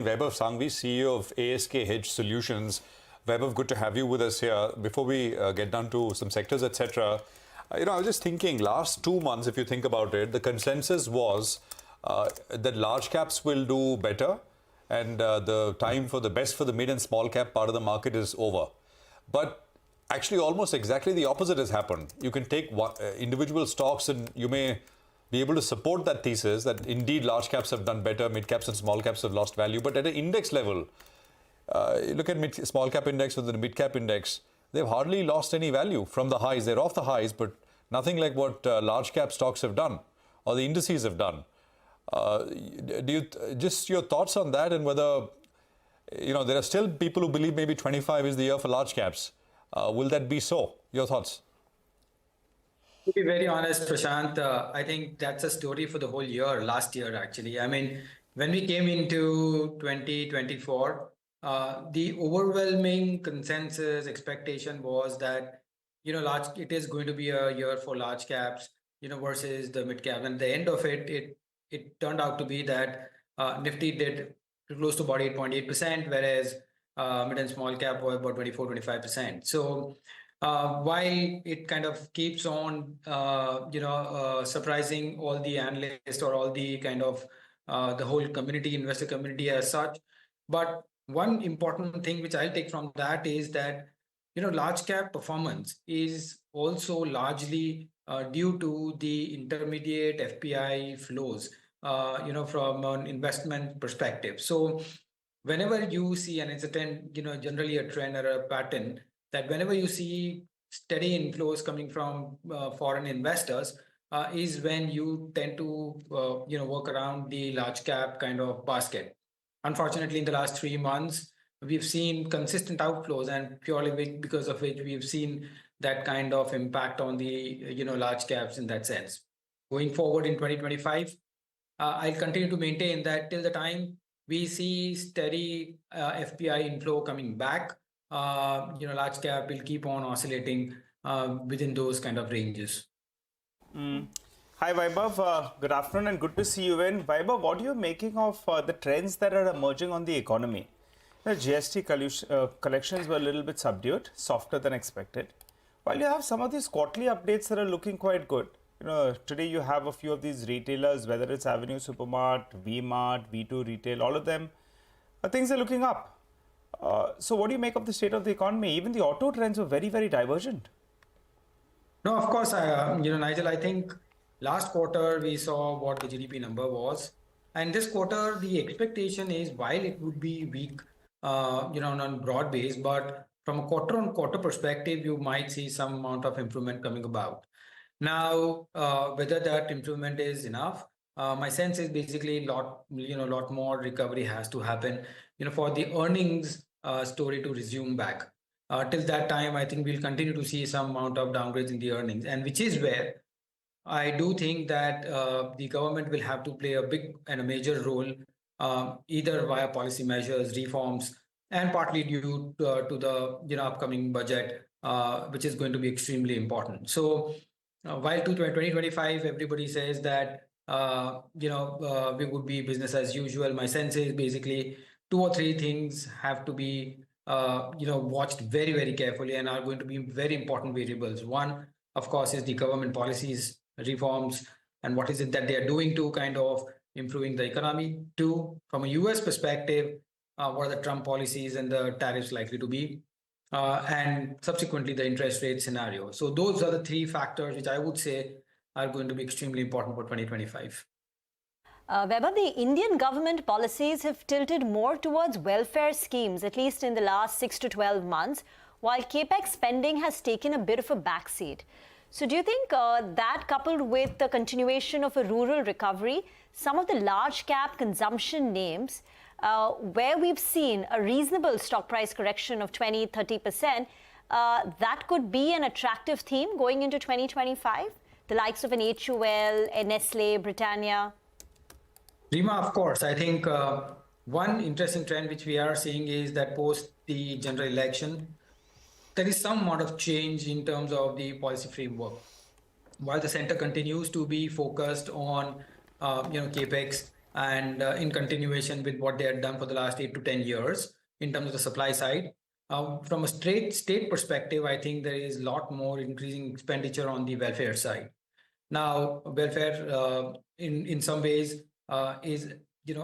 Vaibhav Sanghavi, CEO of ASK Hedge Solutions. Vaibhav, good to have you with us here. Before we get down to some sectors, etc., I was just thinking, last 2 months, if you think about it, the consensus was that large caps will do better, and the time for the best for the mid and small cap part of the market is over. But actually, almost exactly the opposite has happened. You can take individual stocks and you may be able to support that thesis that indeed large caps have done better, mid caps and small caps have lost value. But at an index level, you look at small cap index or the mid cap index, they've hardly lost any value from the highs. They're off the highs, but nothing like what large cap stocks have done or the indices have done. Just your thoughts on that, and whether there are still people who believe maybe 25 is the year for large caps. Will that be so? Your thoughts? To be very honest, Prashant, I think that's a story for the whole year, last year actually. I mean, when we came into 2024, the overwhelming consensus expectation was that, it is going to be a year for large caps, versus the mid cap. And at the end of it, it turned out to be that Nifty did close to about 8.8%, whereas mid and small cap were about 24-25%. So while it kind of keeps on, surprising all the analysts or all the kind of the whole community, investor community as such. But one important thing which I'll take from that is that, large cap performance is also largely due to the intermediate FPI flows, from an investment perspective. So whenever you see, and it's generally a trend or a pattern, that whenever you see steady inflows coming from foreign investors, is when you tend to work around the large cap kind of basket. Unfortunately, in the last 3 months, we've seen consistent outflows, and purely because of which we've seen that kind of impact on the large caps in that sense. Going forward in 2025, I'll continue to maintain that till the time we see steady FPI inflow coming back, large cap will keep on oscillating within those kind of ranges. Hi Vaibhav, good afternoon and good to see you in. Vaibhav, what are you making of the trends that are emerging on the economy? The GST collections were a little bit subdued, softer than expected. While you have some of these quarterly updates that are looking quite good. Today you have a few of these retailers, whether it's Avenue Supermart, V-Mart, V2 Retail, all of them, things are looking up. So what do you make of the state of the economy? Even the auto trends were very, very divergent. No, of course, Nigel, I think last quarter we saw what the GDP number was. And this quarter, the expectation is, while it would be weak, on a broad base, but from a quarter-on-quarter perspective, you might see some amount of improvement coming about. Now, whether that improvement is enough, my sense is basically lot more recovery has to happen, for the earnings story to resume back. Till that time, I think we'll continue to see some amount of downgrades in the earnings, and which is where I do think that the government will have to play a big and a major role, either via policy measures, reforms, and partly due to the upcoming budget, which is going to be extremely important. So while to 2025, everybody says that we would be business as usual. My sense is basically 2 or 3 things have to be watched very, very carefully and are going to be very important variables. One, of course, is the government policies, reforms, and what is it that they are doing to kind of improving the economy. 2, from a US perspective, what are the Trump policies and the tariffs likely to be, and subsequently the interest rate scenario. So those are the 3 factors which I would say are going to be extremely important for 2025. Vaibhav, the Indian government policies have tilted more towards welfare schemes, at least in the last 6 to 12 months, while capex spending has taken a bit of a backseat. So do you think that, coupled with the continuation of a rural recovery, some of the large cap consumption names, where we've seen a reasonable stock price correction of 20-30%, that could be an attractive theme going into 2025? The likes of an HUL, Nestle, Britannia? Rima, of course. I think one interesting trend which we are seeing is that post the general election, there is some amount of change in terms of the policy framework. While the center continues to be focused on, capex and in continuation with what they had done for the last 8 to 10 years in terms of the supply side. From a straight state perspective, I think there is a lot more increasing expenditure on the welfare side. Now, welfare in some ways is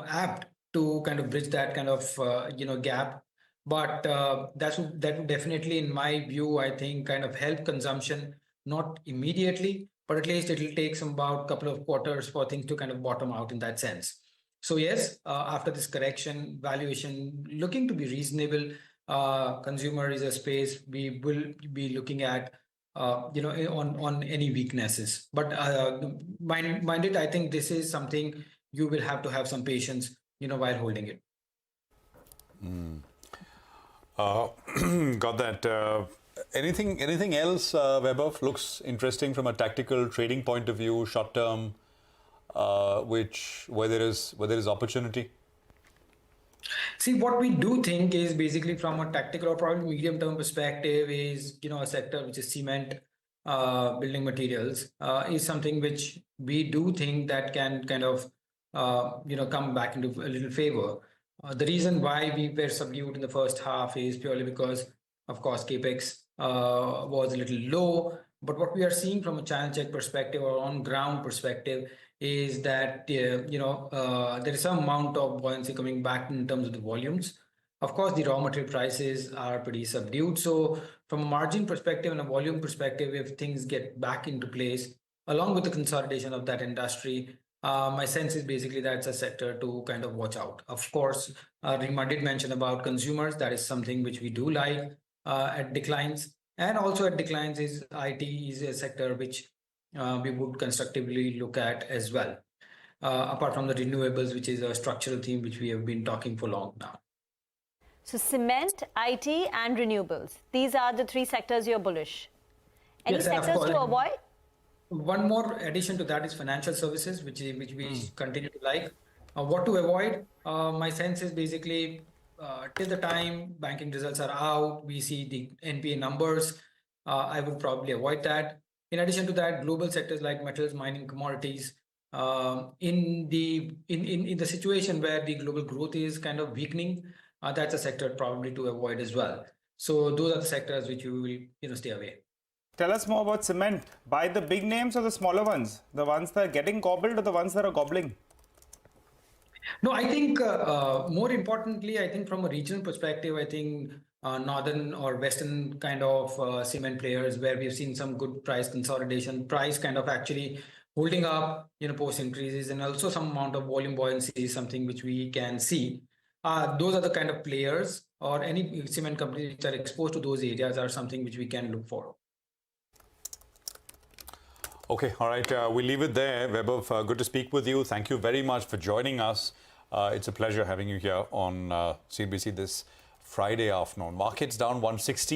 apt to kind of bridge that kind of gap, but that would definitely, in my view, I think kind of help consumption, not immediately, but at least it will take some about couple of quarters for things to kind of bottom out in that sense. So yes, after this correction, valuation looking to be reasonable. Consumer is a space we will be looking at, on any weaknesses. But mind it, I think this is something you will have to have some patience, while holding it. Got that. Anything else, Vaibhav, looks interesting from a tactical trading point of view, short term, where there is opportunity? See, what we do think is basically from a tactical or probably medium term perspective is, a sector which is cement, building materials, is something which we do think that can kind of, come back into a little favor. The reason why we were subdued in the first half is purely because, of course, capex was a little low. But what we are seeing from a channel check perspective or on ground perspective is that there is some amount of buoyancy coming back in terms of the volumes. Of course, the raw material prices are pretty subdued. So from a margin perspective and a volume perspective, if things get back into place, along with the consolidation of that industry, my sense is basically that's a sector to kind of watch out. Of course, Rima did mention about consumers. That is something which we do like at declines. And also at declines is IT is a sector which we would constructively look at as well. Apart from the renewables, which is a structural theme which we have been talking for long now. So cement, IT and renewables. These are the three sectors you're bullish. Any sectors to avoid? One more addition to that is financial services, which we continue to like. What to avoid? My sense is basically till the time banking results are out, we see the NPA numbers. I would probably avoid that. In addition to that, global sectors like metals, mining, commodities, in the situation where the global growth is kind of weakening, that's a sector probably to avoid as well. So those are the sectors which you will stay away. Tell us more about cement. Buy the big names or the smaller ones? The ones that are getting gobbled or the ones that are gobbling? No, I think more importantly, I think from a regional perspective, I think northern or western kind of cement players where we've seen some good price consolidation, price kind of actually holding up, post increases, and also some amount of volume buoyancy is something which we can see. Those are the kind of players or any cement companies which are exposed to those areas are something which we can look for. Okay, all right. We'll leave it there. Vaibhav, good to speak with you. Thank you very much for joining us. It's a pleasure having you here on CNBC this Friday afternoon. Markets down 160.